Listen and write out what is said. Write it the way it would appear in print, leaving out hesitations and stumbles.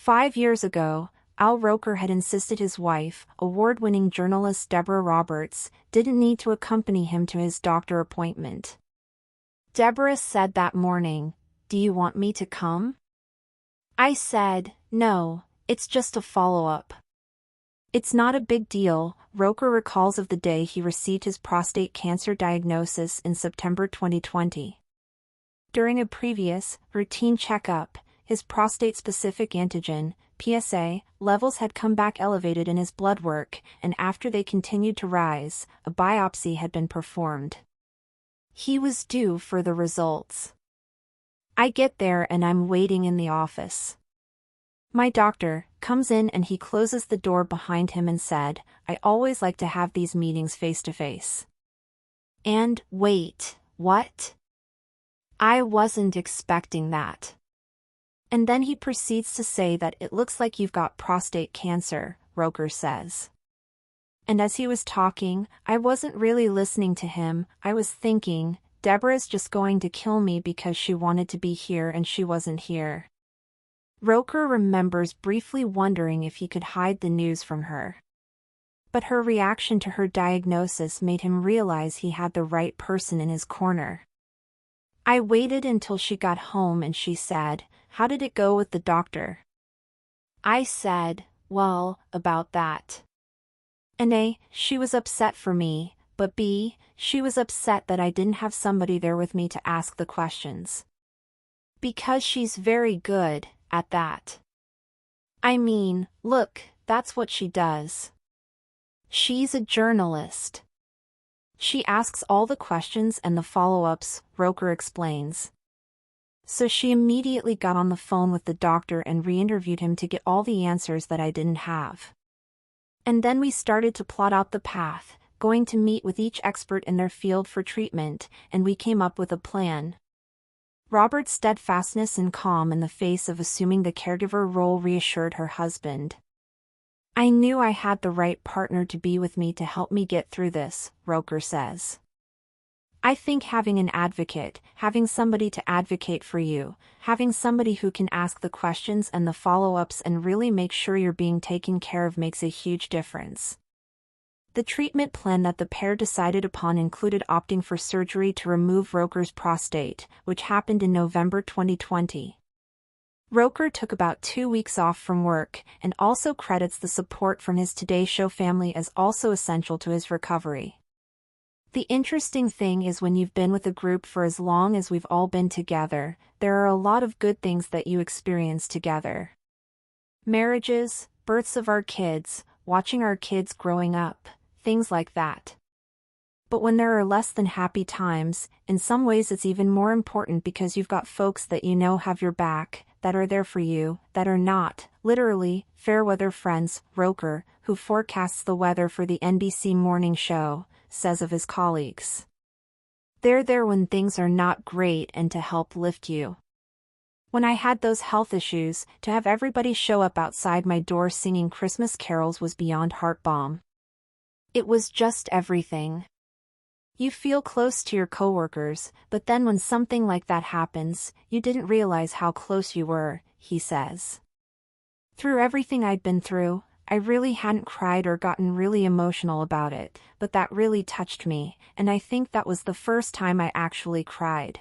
5 years ago, Al Roker had insisted his wife, award-winning journalist Deborah Roberts, didn't need to accompany him to his doctor appointment. Deborah said that morning, "Do you want me to come?" I said, "No, it's just a follow-up." It's not a big deal, Roker recalls of the day he received his prostate cancer diagnosis in September 2020. During a previous, routine checkup, his prostate-specific antigen, PSA, levels had come back elevated in his blood work, and after they continued to rise, a biopsy had been performed. He was due for the results. I get there and I'm waiting in the office. My doctor comes in and he closes the door behind him and said, "I always like to have these meetings face to face." And, wait, what? I wasn't expecting that. And then he proceeds to say that it looks like you've got prostate cancer, Roker says. And as he was talking, I wasn't really listening to him, I was thinking, Deborah's just going to kill me because she wanted to be here and she wasn't here. Roker remembers briefly wondering if he could hide the news from her. But her reaction to her diagnosis made him realize he had the right person in his corner. I waited until she got home and she said, "How did it go with the doctor?" I said, "Well, about that." And A, she was upset for me, but B, she was upset that I didn't have somebody there with me to ask the questions. Because she's very good at that. I mean, look, that's what she does. She's a journalist. She asks all the questions and the follow-ups, Roker explains. So she immediately got on the phone with the doctor and re-interviewed him to get all the answers that I didn't have. And then we started to plot out the path, going to meet with each expert in their field for treatment, and we came up with a plan. Robert's steadfastness and calm in the face of assuming the caregiver role reassured her husband. I knew I had the right partner to be with me to help me get through this, Roker says. I think having an advocate, having somebody to advocate for you, having somebody who can ask the questions and the follow-ups and really make sure you're being taken care of makes a huge difference. The treatment plan that the pair decided upon included opting for surgery to remove Roker's prostate, which happened in November 2020. Roker took about 2 weeks off from work, and also credits the support from his Today Show family as also essential to his recovery. The interesting thing is when you've been with a group for as long as we've all been together, there are a lot of good things that you experience together. Marriages, births of our kids, watching our kids growing up, things like that. But when there are less than happy times, in some ways it's even more important because you've got folks that you know have your back, that are there for you, that are not, literally, fair weather friends, Roker, who forecasts the weather for the NBC morning show, says of his colleagues. They're there when things are not great and to help lift you. When I had those health issues, to have everybody show up outside my door singing Christmas carols was beyond heart balm. It was just everything. You feel close to your coworkers, but then when something like that happens, you didn't realize how close you were, he says. Through everything I'd been through, I really hadn't cried or gotten really emotional about it, but that really touched me, and I think that was the first time I actually cried.